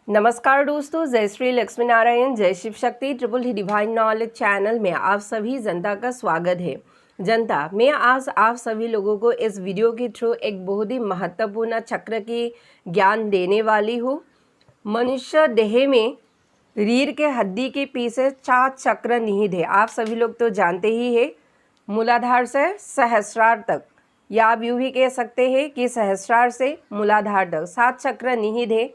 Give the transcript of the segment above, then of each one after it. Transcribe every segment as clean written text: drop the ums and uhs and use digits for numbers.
नमस्कार दोस्तों, जय श्री लक्ष्मी नारायण, जय शिव शक्ति ट्रिपल ही डिवाइन नॉलेज चैनल में आप सभी जनता का स्वागत है। जनता, मैं आज आप सभी लोगों को इस वीडियो के थ्रू एक बहुत ही महत्वपूर्ण चक्र की ज्ञान देने वाली हूँ। मनुष्य देह में रीढ़ के हड्डी के पीछे 4 चक्र निहित है। आप सभी लोग तो जानते ही है, मूलाधार से सहस्रार तक, या आप यूँ भी कह सकते हैं कि सहस्रार से मूलाधार तक 7 चक्र निहित है।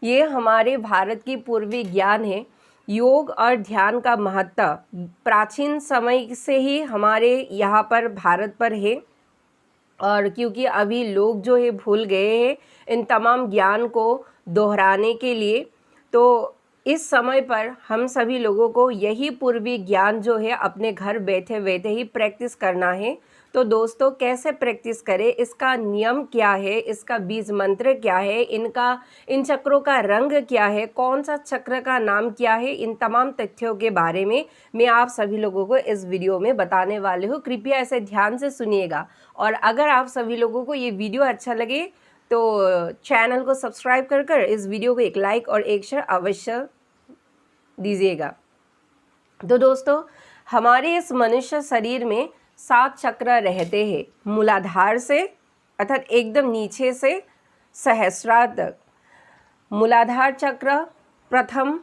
ये हमारे भारत की पूर्वी ज्ञान है। योग और ध्यान का महत्व प्राचीन समय से ही हमारे यहाँ पर भारत पर है, और क्योंकि अभी लोग जो है भूल गए हैं इन तमाम ज्ञान को दोहराने के लिए, तो इस समय पर हम सभी लोगों को यही पूर्वी ज्ञान जो है अपने घर बैठे बैठे ही प्रैक्टिस करना है। तो दोस्तों, कैसे प्रैक्टिस करें, इसका नियम क्या है, इसका बीज मंत्र क्या है, इन चक्रों का रंग क्या है, कौन सा चक्र का नाम क्या है, इन तमाम तथ्यों के बारे में मैं आप सभी लोगों को इस वीडियो में बताने वाले हूँ। कृपया इसे ध्यान से सुनिएगा, और अगर आप सभी लोगों को ये वीडियो अच्छा लगे तो चैनल को सब्सक्राइब कर इस वीडियो को एक लाइक और एक शेयर अवश्य दीजिएगा। तो दोस्तों, हमारे इस मनुष्य शरीर में 7 चक्र रहते हैं, मूलाधार से अर्थात एकदम नीचे से सहस्रार तक। मूलाधार चक्र प्रथम,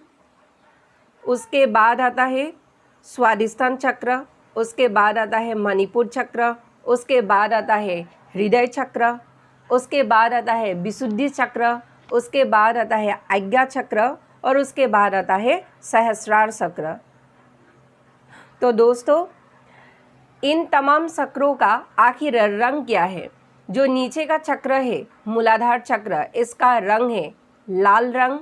उसके बाद आता है स्वादिष्ठान चक्र, उसके बाद आता है मणिपुर चक्र, उसके बाद आता है हृदय चक्र, उसके बाद आता है विशुद्धि चक्र, उसके बाद आता है आज्ञा चक्र, और उसके बाद आता है सहस्रार चक्र। तो दोस्तों, इन तमाम चक्रों का आखिर रंग क्या है? जो नीचे का चक्र है मूलाधार चक्र, इसका रंग है लाल रंग।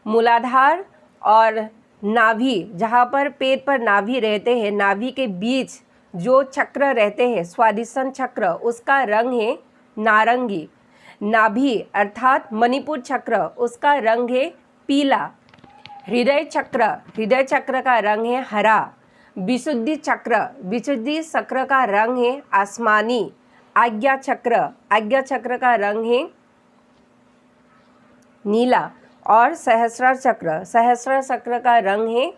मूलाधार और नाभि, जहाँ पर पेट पर नाभि रहते हैं, नाभि के बीच जो चक्र रहते हैं स्वादिष्ठान चक्र, उसका रंग है नारंगी। नाभि अर्थात मणिपुर चक्र, उसका रंग है पीला। हृदय चक्र का रंग है हरा। विशुद्धि चक्र का रंग है आसमानी। आज्ञा चक्र का रंग है नीला। और सहस्रार चक्र का रंग है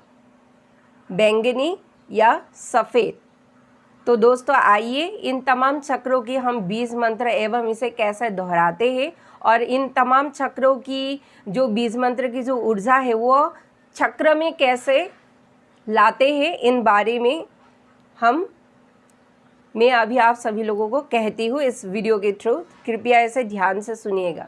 बैंगनी या सफ़ेद। तो दोस्तों, आइए इन तमाम चक्रों की हम बीज मंत्र एवं इसे कैसे दोहराते हैं, और इन तमाम चक्रों की जो बीज मंत्र की जो ऊर्जा है वो चक्र में कैसे लाते हैं, इन बारे में मैं अभी आप सभी लोगों को कहती हूँ इस वीडियो के थ्रू। कृपया इसे ध्यान से सुनिएगा।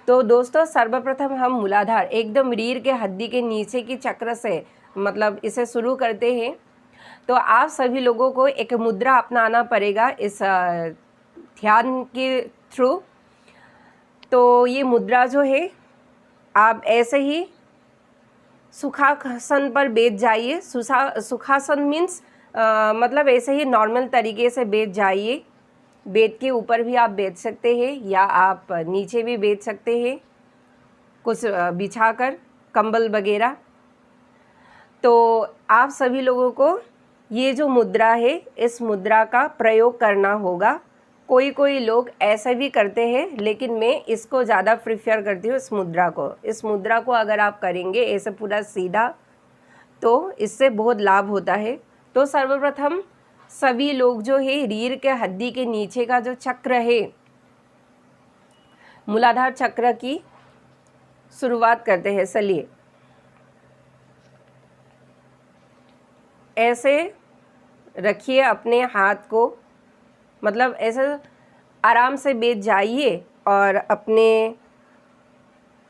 तो दोस्तों, सर्वप्रथम हम मूलाधार एकदम रीढ़ के हड्डी के नीचे की चक्र से मतलब इसे शुरू करते हैं। तो आप सभी लोगों को एक मुद्रा अपनाना पड़ेगा इस ध्यान के थ्रू। तो ये मुद्रा जो है, आप ऐसे ही सुखासन पर बैठ जाइए। सुखासन मीन्स मतलब ऐसे ही नॉर्मल तरीके से बैठ जाइए। बेड के ऊपर भी आप बैठ सकते हैं, या आप नीचे भी बैठ सकते हैं, कुछ बिछाकर कंबल वगैरह। तो आप सभी लोगों को ये जो मुद्रा है, इस मुद्रा का प्रयोग करना होगा। कोई लोग ऐसा भी करते हैं, लेकिन मैं इसको ज़्यादा प्रिफर करती हूँ, इस मुद्रा को अगर आप करेंगे ऐसे पूरा सीधा, तो इससे बहुत लाभ होता है। तो सर्वप्रथम सभी लोग जो है रीढ़ के हड्डी के नीचे का जो चक्र है मूलाधार चक्र की शुरुआत करते हैं। चलिए, ऐसे रखिए अपने हाथ को, मतलब ऐसे आराम से बैठ जाइए, और अपने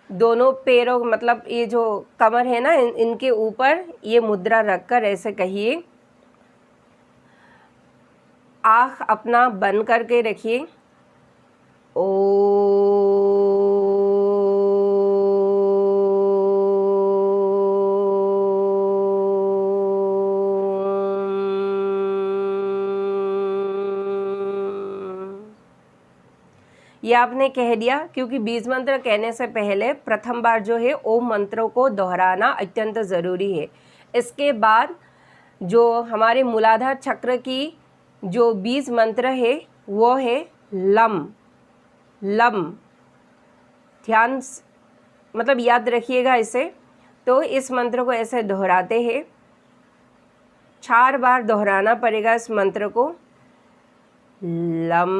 दोनों पैरों, मतलब ये जो कमर है ना, इनके ऊपर ये मुद्रा रखकर ऐसे कहिए। आँख अपना बंद करके रखिए। ये आपने कह दिया, क्योंकि बीज मंत्र कहने से पहले प्रथम बार जो है ओम मंत्रों को दोहराना अत्यंत ज़रूरी है। इसके बाद जो हमारे मूलाधार चक्र की जो बीज मंत्र है वो है लम। ध्यान मतलब याद रखिएगा इसे। तो इस मंत्र को ऐसे दोहराते हैं, 4 बार दोहराना पड़ेगा इस मंत्र को। लम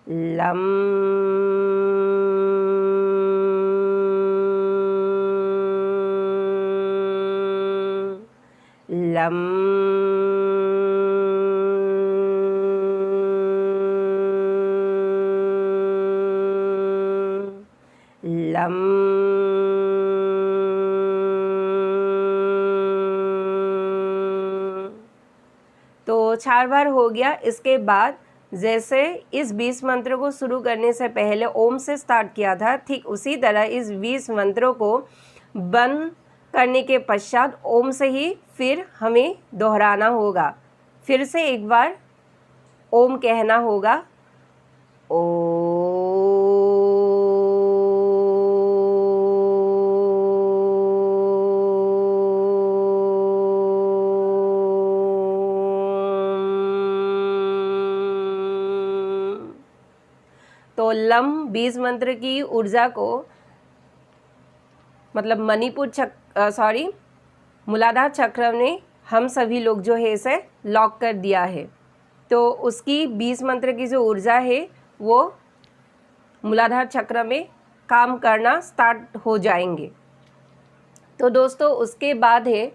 लम लम लम तो 4 बार हो गया। इसके बाद जैसे इस 20 मंत्र को शुरू करने से पहले ओम से स्टार्ट किया था, ठीक उसी तरह इस 20 मंत्रों को बंद करने के पश्चात ओम से ही फिर हमें दोहराना होगा। फिर से एक बार ओम कहना होगा। तो लम 20 मंत्र की ऊर्जा को मतलब मूलाधार चक्र ने हम सभी लोग जो है इसे लॉक कर दिया है। तो उसकी 20 मंत्र की जो ऊर्जा है वो मूलाधार चक्र में काम करना स्टार्ट हो जाएंगे। तो दोस्तों उसके बाद है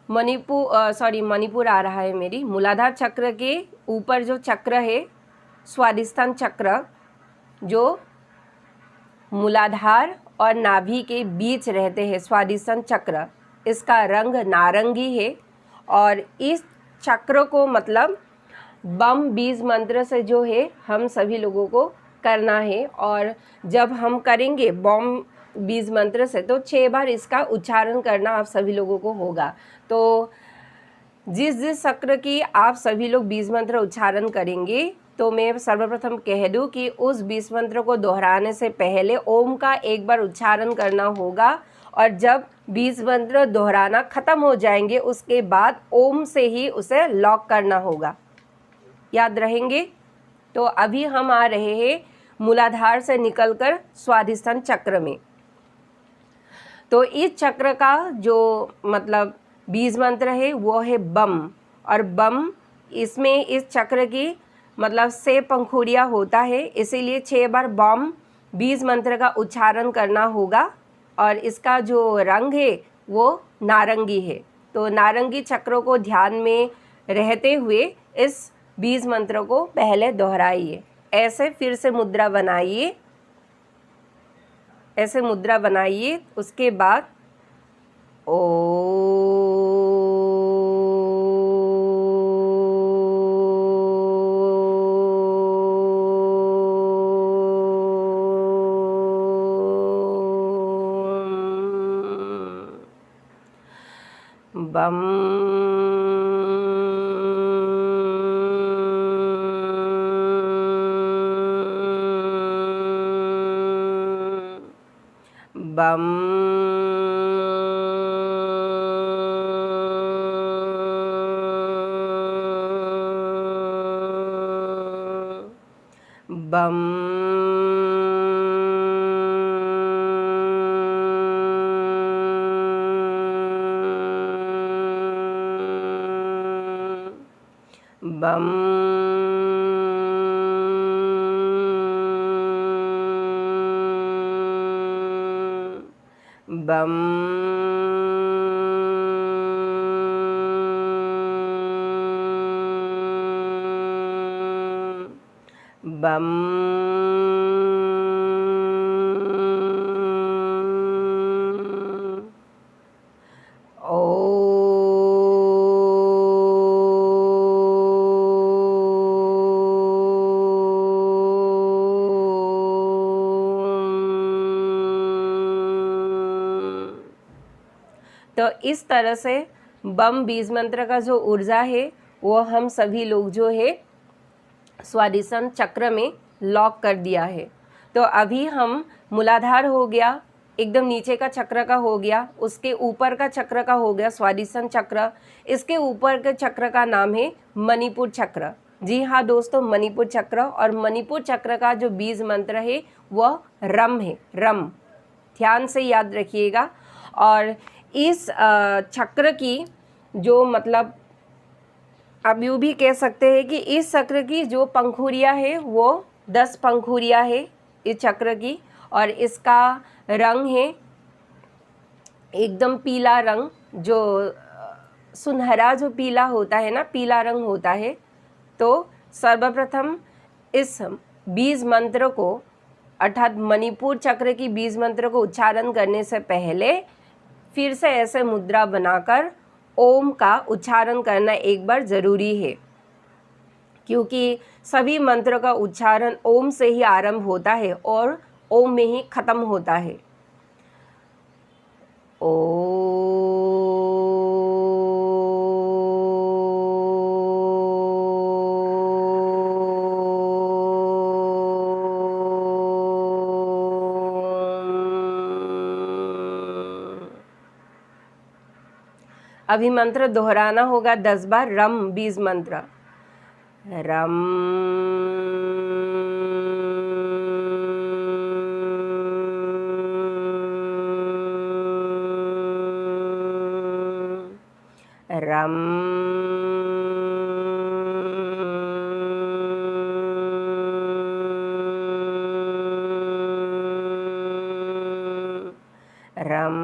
मणिपुर आ रहा है मेरी। मूलाधार चक्र के ऊपर जो चक्र है स्वादिष्ठान चक्र, जो मूलाधार और नाभि के बीच रहते हैं, स्वादिष्ठान चक्र, इसका रंग नारंगी है। और इस चक्र को मतलब बम 20 मंत्र से जो है हम सभी लोगों को करना है। और जब हम करेंगे बम 20 मंत्र से तो 6 बार इसका उच्चारण करना आप सभी लोगों को होगा। तो जिस चक्र की आप सभी लोग 20 मंत्र उच्चारण करेंगे, तो मैं सर्वप्रथम कह दूं कि उस 20 मंत्र को दोहराने से पहले ओम का एक बार उच्चारण करना होगा। और जब 20 मंत्र दोहराना खत्म हो जाएंगे उसके बाद ओम से ही उसे लॉक करना होगा। याद रहेंगे। तो अभी हम आ रहे हैं मूलाधार से निकलकर स्वादिष्ठान चक्र में। तो इस चक्र का जो मतलब 20 मंत्र है वो है बम। और बम इसमें इस चक्र की मतलब 6 पंखुड़ियाँ होता है, इसीलिए 6 बार बम 20 मंत्र का उच्चारण करना होगा। और इसका जो रंग है वो नारंगी है। तो नारंगी चक्रों को ध्यान में रहते हुए इस 20 मंत्रों को पहले दोहराइए। ऐसे फिर से मुद्रा बनाइए, ऐसे मुद्रा बनाइए। उसके बाद बम बम बम बम बम बम तो इस तरह से बम 20 मंत्र का जो ऊर्जा है वो हम सभी लोग जो है स्वादिष्ठान चक्र में लॉक कर दिया है। तो अभी हम मूलाधार हो गया, एकदम नीचे का चक्र का हो गया, उसके ऊपर का चक्र का हो गया स्वादिष्ठान चक्र, इसके ऊपर के चक्र का नाम है मणिपुर चक्र। जी हाँ दोस्तों, मणिपुर चक्र। और मणिपुर चक्र का जो बीज मंत्र है वह रम है, रम। ध्यान से याद रखिएगा। और इस चक्र की जो मतलब आप यूँ भी कह सकते हैं कि इस चक्र की जो पंखुड़ियाँ है वो 10 पंखुड़ियाँ है इस चक्र की। और इसका रंग है एकदम पीला रंग, जो सुनहरा जो पीला होता है ना, पीला रंग होता है। तो सर्वप्रथम इस बीज मंत्र को अर्थात मणिपुर चक्र की बीज मंत्र को उच्चारण करने से पहले फिर से ऐसे मुद्रा बनाकर ओम का उच्चारण करना एक बार ज़रूरी है, क्योंकि सभी मंत्र का उच्चारण ओम से ही आरंभ होता है और ओम में ही खत्म होता है। अभी मंत्र दोहराना होगा 10 बार, रम बीज मंत्र। रम रम रम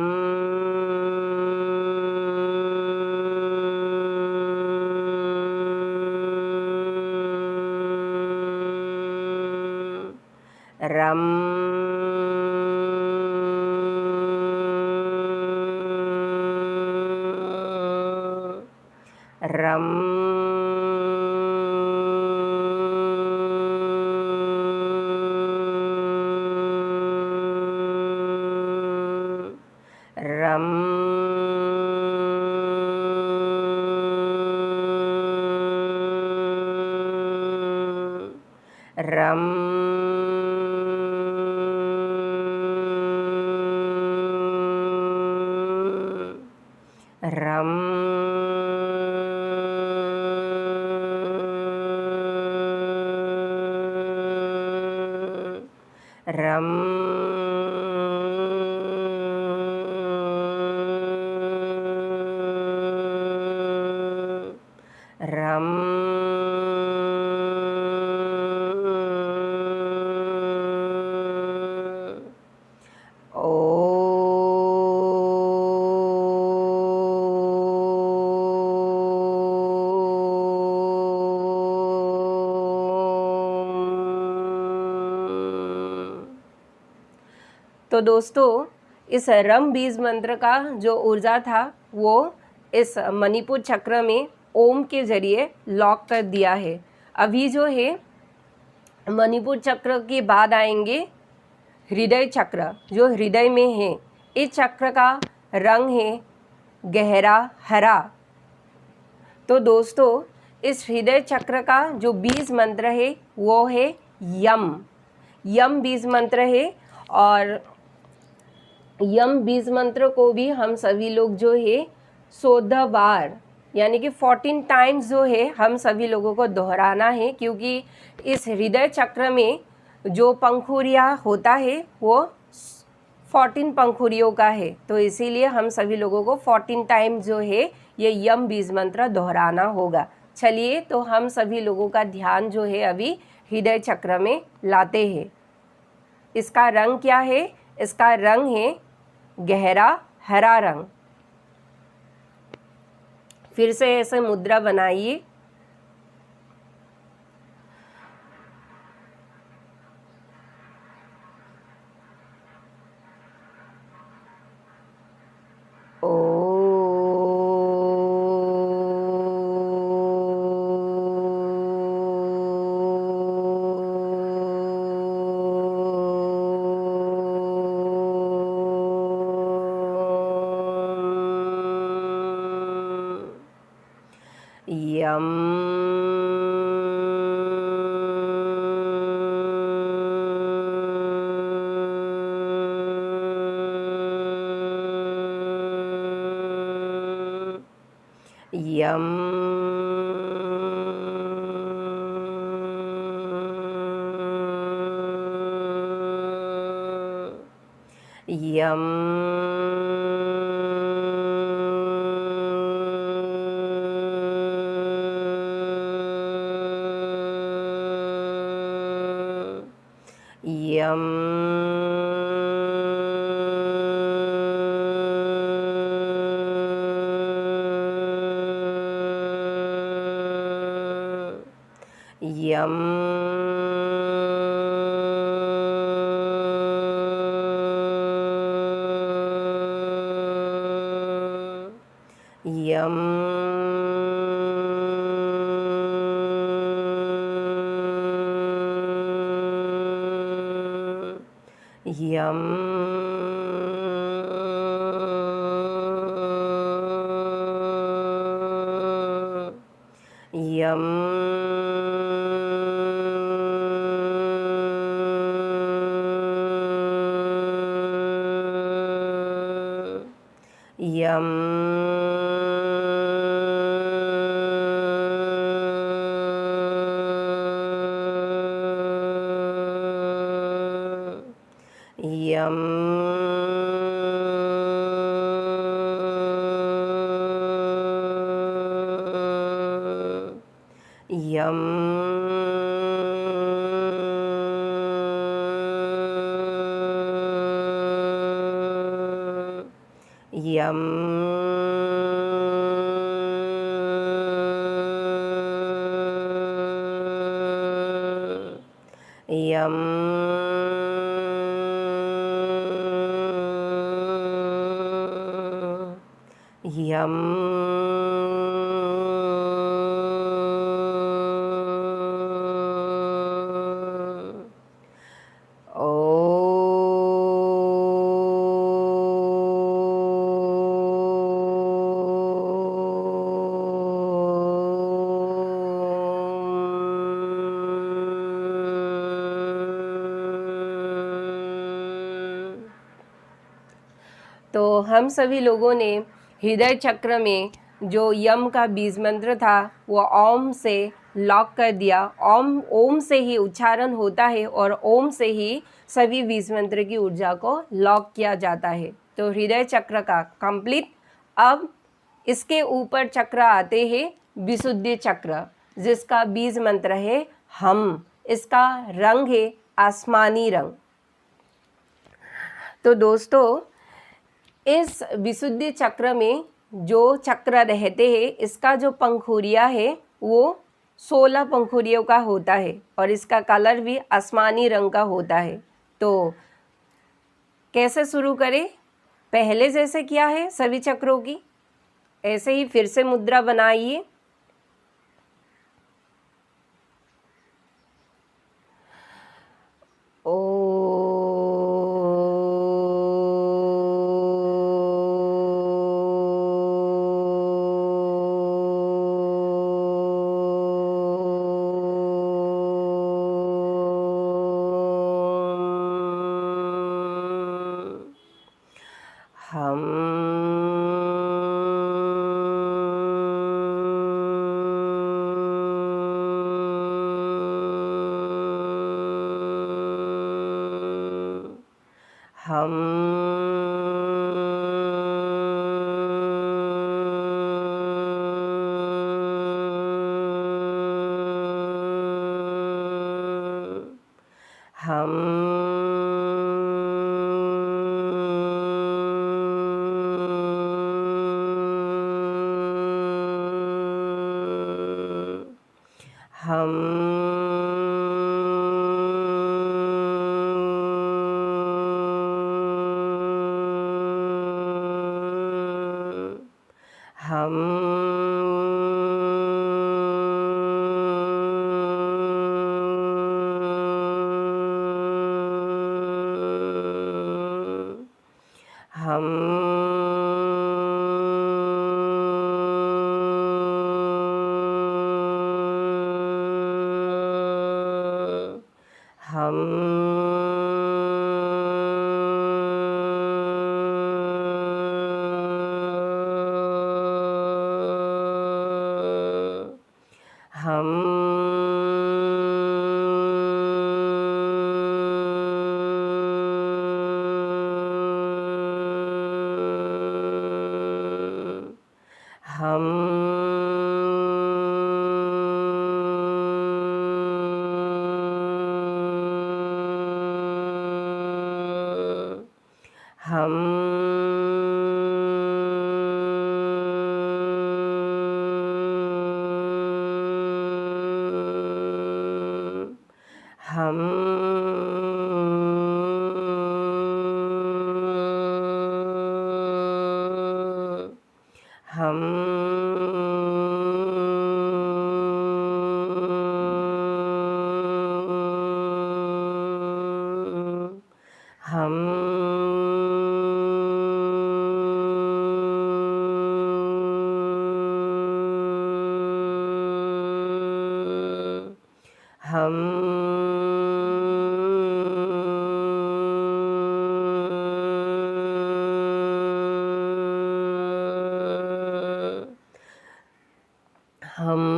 रम रम रम रम रम रम रम तो दोस्तों, इस रम बीज मंत्र का जो ऊर्जा था वो इस मणिपुर चक्र में ओम के जरिए लॉक कर दिया है। अभी जो है मणिपुर चक्र के बाद आएंगे हृदय चक्र, जो हृदय में है। इस चक्र का रंग है गहरा हरा। तो दोस्तों, इस हृदय चक्र का जो बीज मंत्र है वो है यम। यम बीज मंत्र है। और यम बीज मंत्र को भी हम सभी लोग जो है 14 बार यानी कि 14 टाइम्स जो है हम सभी लोगों को दोहराना है, क्योंकि इस हृदय चक्र में जो पंखुड़ियाँ होता है वो 14 पंखुड़ियों का है। तो इसीलिए हम सभी लोगों को 14 टाइम्स जो है ये यम बीज मंत्र दोहराना होगा। चलिए, तो हम सभी लोगों का ध्यान जो है अभी हृदय चक्र में लाते हैं। इसका रंग क्या है? इसका रंग है गहरा हरा रंग। फिर से ऐसे मुद्रा बनाइए। यम यम यम यम यम यम यम यम यम यम यम यम यम यम तो हम सभी लोगों ने हृदय चक्र में जो यम का बीज मंत्र था वो ओम से लॉक कर दिया। ओम से ही उच्चारण होता है और ओम से ही सभी बीज मंत्र की ऊर्जा को लॉक किया जाता है। तो हृदय चक्र का कंप्लीट। अब इसके ऊपर चक्र आते हैं विशुद्धि चक्र, जिसका बीज मंत्र है हम। इसका रंग है आसमानी रंग। तो दोस्तों, इस विशुद्धि चक्र में जो चक्र रहते हैं, इसका जो पंखुड़िया है वो 16 पंखुड़ियों का होता है और इसका कलर भी आसमानी रंग का होता है। तो कैसे शुरू करें? पहले जैसे किया है सभी चक्रों की, ऐसे ही फिर से मुद्रा बनाइए। हम हम हम हम हम हम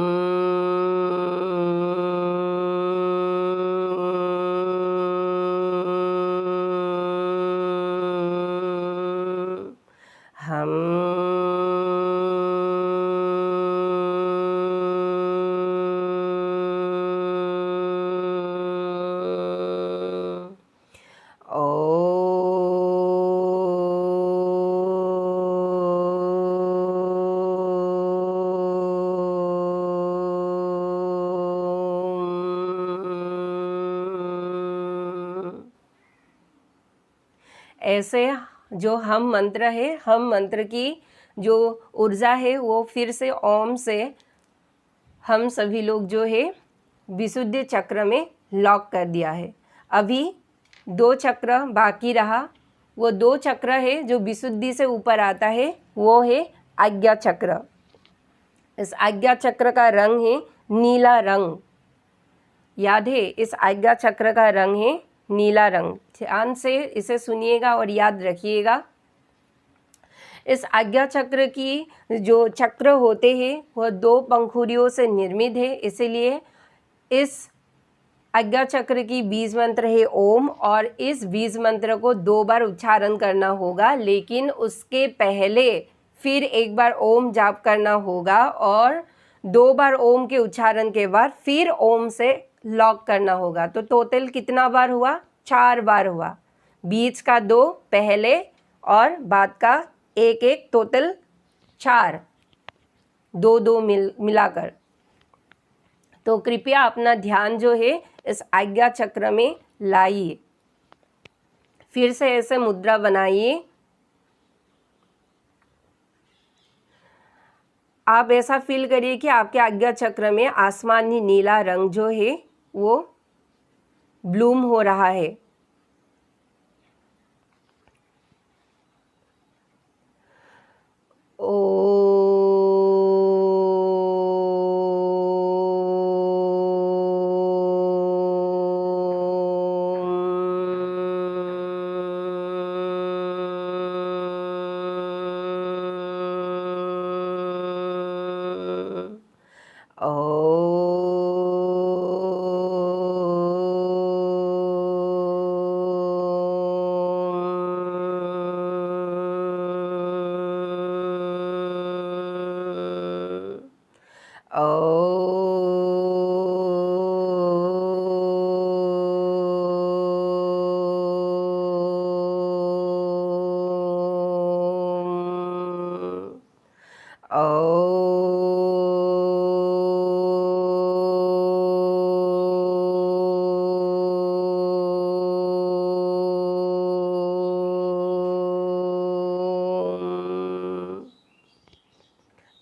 ऐसे जो हम मंत्र है, हम मंत्र की जो ऊर्जा है वो फिर से ओम से हम सभी लोग जो है विशुद्ध चक्र में लॉक कर दिया है। अभी 2 चक्र बाकी रहा। वो 2 चक्र है जो विशुद्धि से ऊपर आता है, वो है आज्ञा चक्र। इस आज्ञा चक्र का रंग है नीला रंग। याद है, इस आज्ञा चक्र का रंग है नीला रंग। ध्यान से इसे सुनिएगा और याद रखिएगा। इस आज्ञा चक्र की जो चक्र होते हैं वह 2 पंखुड़ियों से निर्मित है, इसीलिए इस आज्ञा चक्र की बीज मंत्र है ओम, और इस बीज मंत्र को 2 बार उच्चारण करना होगा, लेकिन उसके पहले फिर एक बार ओम जाप करना होगा और 2 बार ओम के उच्चारण के बाद फिर ओम से लॉक करना होगा। तो टोटल कितना बार हुआ? 4 बार हुआ। बीच का 2 पहले और बाद का 1-1, टोटल 4, 2-2 मिलाकर। तो कृपया अपना ध्यान जो है इस आज्ञा चक्र में लाइए। फिर से ऐसे मुद्रा बनाइए। आप ऐसा फील करिए कि आपके आज्ञा चक्र में आसमानी नीला रंग जो है वो ब्लूम हो रहा है।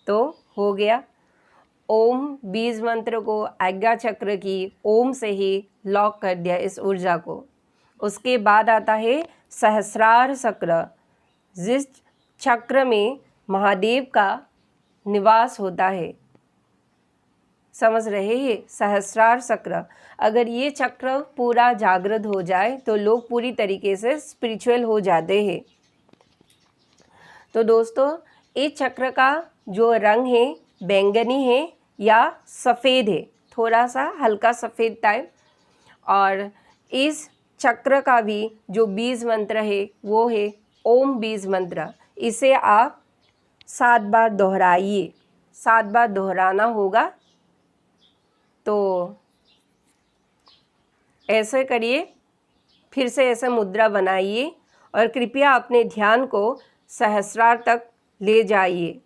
तो हो गया। ओम बीज मंत्र को आज्ञा चक्र की ओम से ही लॉक कर दिया इस ऊर्जा को। उसके बाद आता है सहस्रार चक्र, जिस चक्र में महादेव का निवास होता है। समझ रहे हैं? सहस्रार चक्र, अगर ये चक्र पूरा जागृत हो जाए तो लोग पूरी तरीके से स्पिरिचुअल हो जाते हैं। तो दोस्तों, इस चक्र का जो रंग है बैंगनी है या सफ़ेद है, थोड़ा सा हल्का सफ़ेद टाइप। और इस चक्र का भी जो बीज मंत्र है वो है ओम बीज मंत्र। इसे आप 7 बार दोहराइए। 7 बार दोहराना होगा। तो ऐसे करिए, फिर से ऐसे मुद्रा बनाइए और कृपया अपने ध्यान को सहस्रार तक ले जाइए।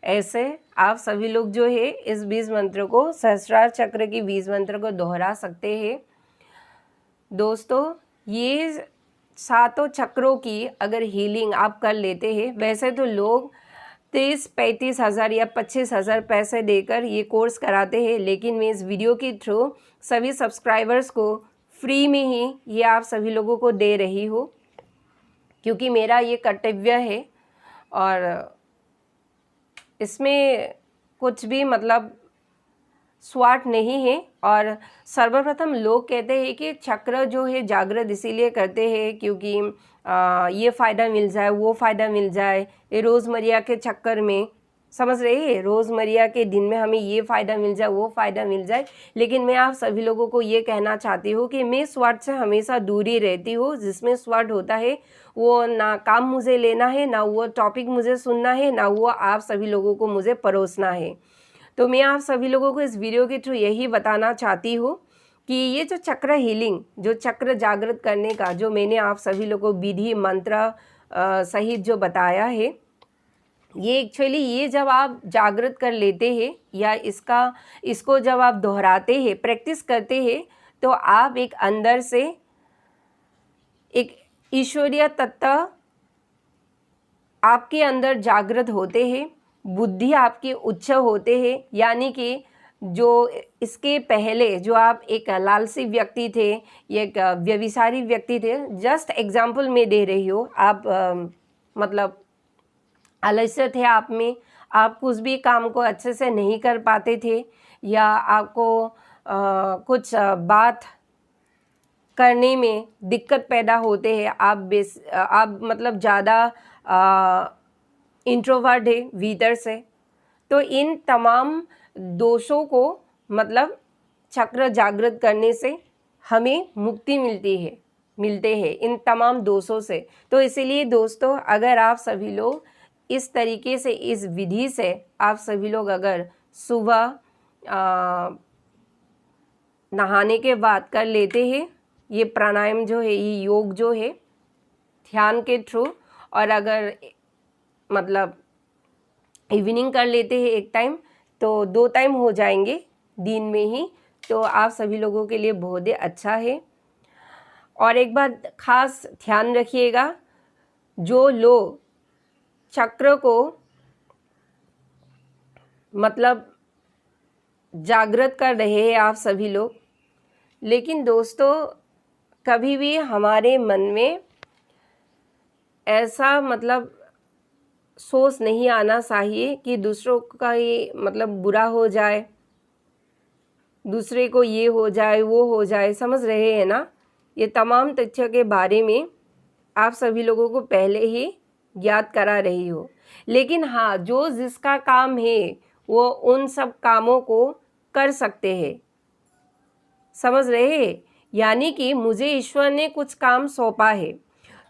ऐसे आप सभी लोग जो है इस बीज मंत्र को, सहस्रार चक्र की बीज मंत्र को दोहरा सकते हैं। दोस्तों, ये सातों चक्रों की अगर हीलिंग आप कर लेते हैं, वैसे तो लोग 30-35 हज़ार या 25 हज़ार पैसे देकर ये कोर्स कराते हैं, लेकिन मैं इस वीडियो के थ्रू सभी सब्सक्राइबर्स को फ्री में ही ये आप सभी लोगों को दे रही हूँ, क्योंकि मेरा ये कर्तव्य है और इसमें कुछ भी मतलब स्वार्थ नहीं है। और सर्वप्रथम लोग कहते हैं कि चक्र जो है जागृत इसीलिए करते हैं क्योंकि ये फ़ायदा मिल जाए, वो फ़ायदा मिल जाए, ये रोज़मर्रा के चक्कर में, समझ रहे हैं, रोज़मर्रा के दिन में हमें ये फ़ायदा मिल जाए, वो फ़ायदा मिल जाए। लेकिन मैं आप सभी लोगों को ये कहना चाहती हूँ कि मैं स्वार्थ से हमेशा दूरी रहती हूँ। जिसमें स्वार्थ होता है वो ना काम मुझे लेना है, ना वो टॉपिक मुझे सुनना है, ना वो आप सभी लोगों को मुझे परोसना है। तो मैं आप सभी लोगों को इस वीडियो के थ्रू यही बताना चाहती हूँ कि ये जो चक्र हीलिंग, जो चक्र जागृत करने का जो मैंने आप सभी लोगों को विधि मंत्र सहित जो बताया है, ये एक्चुअली ये जब आप जागृत कर लेते हैं या इसको जब आप दोहराते हैं, प्रैक्टिस करते हैं, तो आप एक अंदर से एक ईश्वरीय तत्व आपके अंदर जागृत होते हैं, बुद्धि आपके उच्च होते हैं। यानी कि जो इसके पहले जो आप एक लालची व्यक्ति थे, एक व्यभिचारी व्यक्ति थे, जस्ट एग्जाम्पल मैं दे रही हूँ, आप मतलब आलस्य थे आप में, आप कुछ भी काम को अच्छे से नहीं कर पाते थे, या आपको कुछ बात करने में दिक्कत पैदा होते हैं, आप मतलब ज़्यादा इंट्रोवर्ट है भीतर से, तो इन तमाम दोषों को मतलब चक्र जागृत करने से हमें मुक्ति मिलते हैं इन तमाम दोषों से। तो इसीलिए दोस्तों, अगर आप सभी लोग इस तरीके से, इस विधि से आप सभी लोग अगर सुबह नहाने के बाद कर लेते हैं, ये प्राणायाम जो है, ये योग जो है ध्यान के थ्रू, और अगर मतलब इवनिंग कर लेते हैं एक टाइम, तो 2 टाइम हो जाएंगे दिन में ही, तो आप सभी लोगों के लिए बहुत ही अच्छा है। और एक बात खास ध्यान रखिएगा, जो लोग चक्र को मतलब जागृत कर रहे हैं आप सभी लोग, लेकिन दोस्तों कभी भी हमारे मन में ऐसा मतलब सोच नहीं आना चाहिए कि दूसरों का ये मतलब बुरा हो जाए, दूसरे को ये हो जाए वो हो जाए, समझ रहे हैं ना। ये तमाम तथ्य के बारे में आप सभी लोगों को पहले ही याद करा रही हो। लेकिन हाँ, जो जिसका काम है वो उन सब कामों को कर सकते हैं, समझ रहे हैं। यानी कि मुझे ईश्वर ने कुछ काम सौंपा है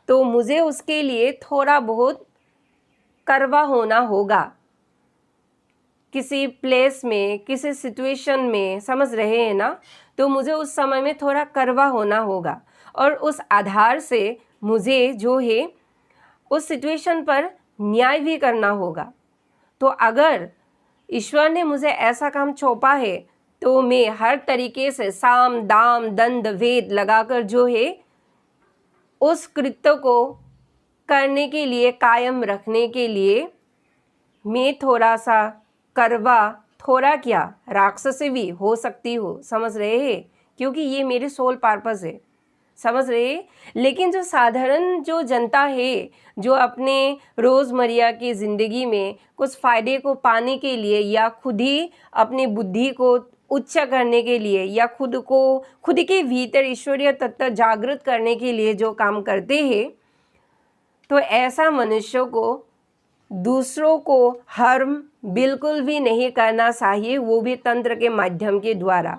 तो मुझे उसके लिए थोड़ा बहुत करवा होना होगा, किसी प्लेस में, किसी सिचुएशन में, समझ रहे हैं ना। तो मुझे उस समय में थोड़ा करवा होना होगा और उस आधार से मुझे जो है उस सिचुएशन पर न्याय भी करना होगा। तो अगर ईश्वर ने मुझे ऐसा काम सौंपा है तो मैं हर तरीके से साम दाम दंड भेद लगाकर जो है उस कृत्य को करने के लिए, कायम रखने के लिए मैं थोड़ा सा करवा, थोड़ा क्या राक्षसी भी हो सकती हो, समझ रहे हैं, क्योंकि ये मेरे सोल पर्पस है, समझ रहे हैं। लेकिन जो साधारण जो जनता है, जो अपने रोज़मर्रा की ज़िंदगी में कुछ फ़ायदे को पाने के लिए या खुद ही अपनी बुद्धि को उच्च करने के लिए या खुद के भीतर ईश्वरीय तत्व जागृत करने के लिए जो काम करते हैं, तो ऐसा मनुष्यों को दूसरों को हार्म बिल्कुल भी नहीं करना चाहिए, वो भी तंत्र के माध्यम के द्वारा।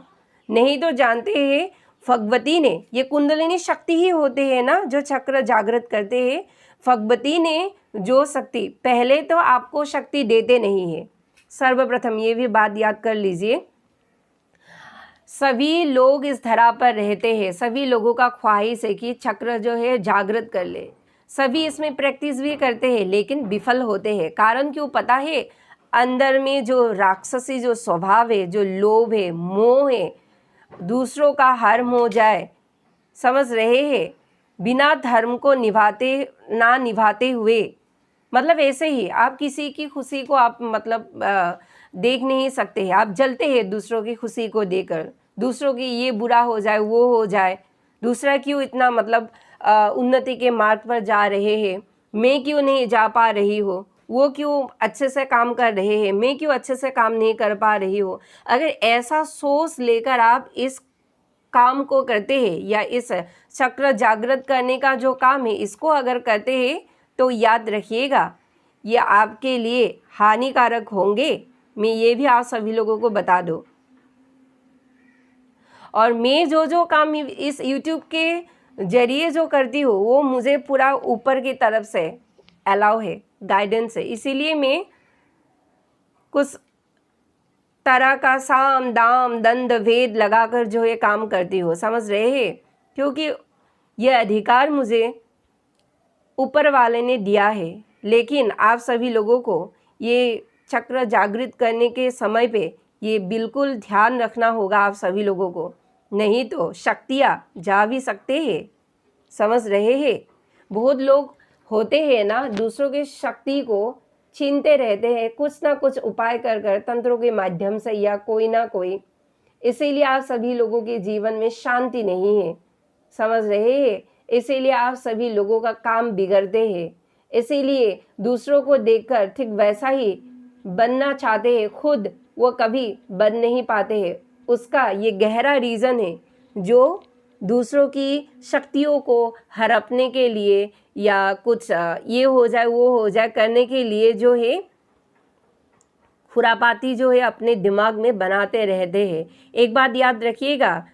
नहीं तो जानते हैं भगवती ने, ये कुंडलिनी शक्ति ही होते हैं ना जो चक्र जागृत करते हैं। भगवती ने जो शक्ति, पहले तो आपको शक्ति देते नहीं है, सर्वप्रथम ये भी बात याद कर लीजिए। सभी लोग इस धरा पर रहते हैं, सभी लोगों का ख्वाहिश है कि चक्र जो है जागृत कर ले, सभी इसमें प्रैक्टिस भी करते हैं लेकिन विफल होते हैं। कारण क्यों पता है? अंदर में जो राक्षसी जो स्वभाव है, जो लोभ है, मोह है, दूसरों का हार्म हो जाए, समझ रहे हैं, बिना धर्म को निभाते हुए, मतलब ऐसे ही आप किसी की खुशी को आप मतलब देख नहीं सकते हैं, आप जलते हैं दूसरों की खुशी को देखकर, दूसरों की ये बुरा हो जाए वो हो जाए, दूसरा क्यों इतना मतलब उन्नति के मार्ग पर जा रहे हैं, मैं क्यों नहीं जा पा रही हूँ, वो क्यों अच्छे से काम कर रहे हैं, मैं क्यों अच्छे से काम नहीं कर पा रही हूँ। अगर ऐसा सोच लेकर आप इस काम को करते हैं या इस चक्र जागृत करने का जो काम है इसको अगर करते हैं तो याद रखिएगा ये आपके लिए हानिकारक होंगे। मैं ये भी आप सभी लोगों को बता दूं। और मैं जो काम इस YouTube के जरिए जो करती हूँ वो मुझे पूरा ऊपर की तरफ से अलाउ है, गाइडेंस है, इसीलिए मैं कुछ तरह का साम दाम दंड भेद लगाकर जो ये काम करती हूँ, समझ रहे हैं, क्योंकि ये अधिकार मुझे ऊपर वाले ने दिया है। लेकिन आप सभी लोगों को ये चक्र जागृत करने के समय पे ये बिल्कुल ध्यान रखना होगा आप सभी लोगों को, नहीं तो शक्तियाँ जा भी सकते हैं, समझ रहे हैं। बहुत लोग होते हैं ना दूसरों की शक्ति को छीनते रहते हैं, कुछ ना कुछ उपाय कर तंत्रों के माध्यम से या कोई ना कोई, इसीलिए आप सभी लोगों के जीवन में शांति नहीं है, समझ रहे हैं। इसीलिए आप सभी लोगों का काम बिगड़ते हैं, इसीलिए दूसरों को देखकर ठीक वैसा ही बनना चाहते हैं, खुद वो कभी बन नहीं पाते हैं। उसका ये गहरा रीज़न है, जो दूसरों की शक्तियों को हड़पने के लिए या कुछ ये हो जाए वो हो जाए करने के लिए जो है खुरापाती जो है अपने दिमाग में बनाते रहते हैं। एक बात याद रखिएगा,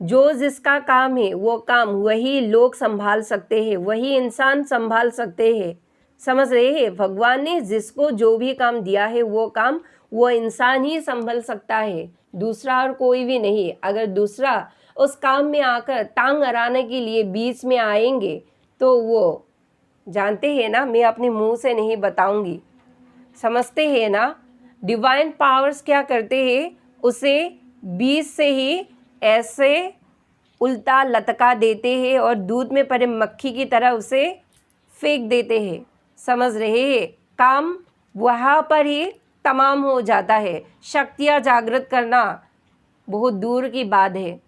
जो जिसका काम है वो काम वही लोग संभाल सकते हैं, वही इंसान संभाल सकते हैं, समझ रहे हैं। भगवान ने जिसको जो भी काम दिया है वो काम वो इंसान ही संभाल सकता है, दूसरा और कोई भी नहीं। अगर दूसरा उस काम में आकर टांग अड़ाने के लिए बीच में आएंगे तो वो जानते हैं ना, मैं अपने मुंह से नहीं बताऊंगी, समझते हैं ना। डिवाइन पावर्स क्या करते हैं, उसे बीच से ही ऐसे उल्टा लटका देते हैं और दूध में पड़े मक्खी की तरह उसे फेंक देते हैं, समझ रहे हैं। काम वहाँ पर ही तमाम हो जाता है, शक्तियाँ जागृत करना बहुत दूर की बात है,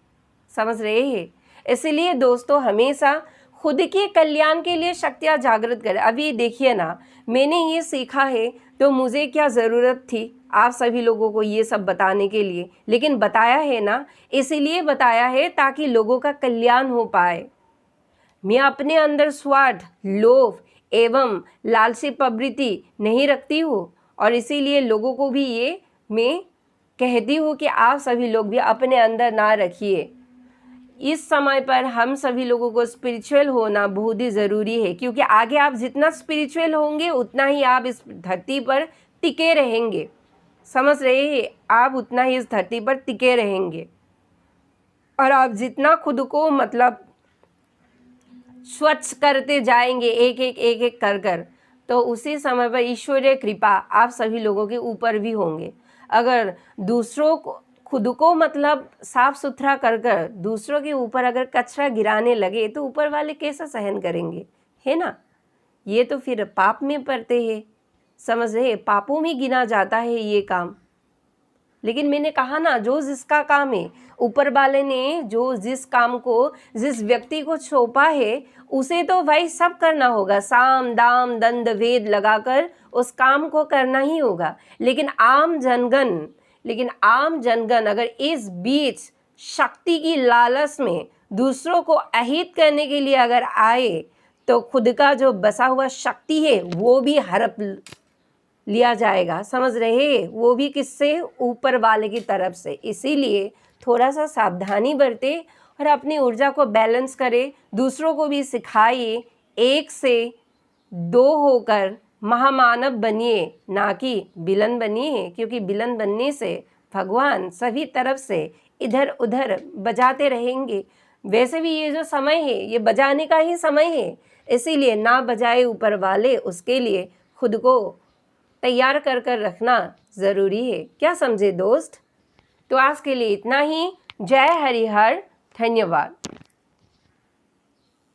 समझ रहे हैं। इसलिए दोस्तों हमेशा खुद के कल्याण के लिए शक्तियाँ जागृत करें। अभी देखिए ना, मैंने ये सीखा है तो मुझे क्या ज़रूरत थी आप सभी लोगों को ये सब बताने के लिए, लेकिन बताया है ना, इसीलिए बताया है ताकि लोगों का कल्याण हो पाए। मैं अपने अंदर स्वार्थ, लोभ एवं लालची प्रवृत्ति नहीं रखती हूँ और इसीलिए लोगों को भी ये मैं कहती हूँ कि आप सभी लोग भी अपने अंदर ना रखिए। इस समय पर हम सभी लोगों को स्पिरिचुअल होना बहुत ही ज़रूरी है, क्योंकि आगे आप जितना स्पिरिचुअल होंगे उतना ही आप इस धरती पर टिके रहेंगे। समझ रहे हैं? आप उतना ही इस धरती पर टिके रहेंगे और आप जितना खुद को मतलब स्वच्छ करते जाएंगे एक एक कर तो उसी समय पर ईश्वरीय कृपा आप सभी लोगों के ऊपर भी होंगे। अगर दूसरों को खुद को मतलब साफ सुथरा कर दूसरों के ऊपर अगर कचरा गिराने लगे तो ऊपर वाले कैसे सहन करेंगे, है ना? ये तो फिर पाप में पड़ते हैं। समझ रहे? पापों में गिना जाता है ये काम। लेकिन मैंने कहा ना, जो जिसका काम है, ऊपर वाले ने जो जिस काम को जिस व्यक्ति को सौंपा है उसे तो भाई सब करना होगा, साम दाम दंड भेद लगाकर उस काम को करना ही होगा। लेकिन आम जनगण अगर इस बीच शक्ति की लालच में दूसरों को अहित करने के लिए अगर आए तो खुद का जो बसा हुआ शक्ति है वो भी हड़प लिया जाएगा। समझ रहे? वो भी किससे? ऊपर वाले की तरफ से। इसीलिए थोड़ा सा सावधानी बरते और अपनी ऊर्जा को बैलेंस करे, दूसरों को भी सिखाइए, एक से दो होकर महामानव बनिए, ना कि विलन बनिए, क्योंकि विलन बनने से भगवान सभी तरफ से इधर उधर बजाते रहेंगे। वैसे भी ये जो समय है ये बजाने का ही समय है, इसीलिए ना बजाए ऊपर वाले, उसके लिए खुद को तैयार कर रखना ज़रूरी है। क्या समझे दोस्त? तो आज के लिए इतना ही। जय हरिहर, धन्यवाद।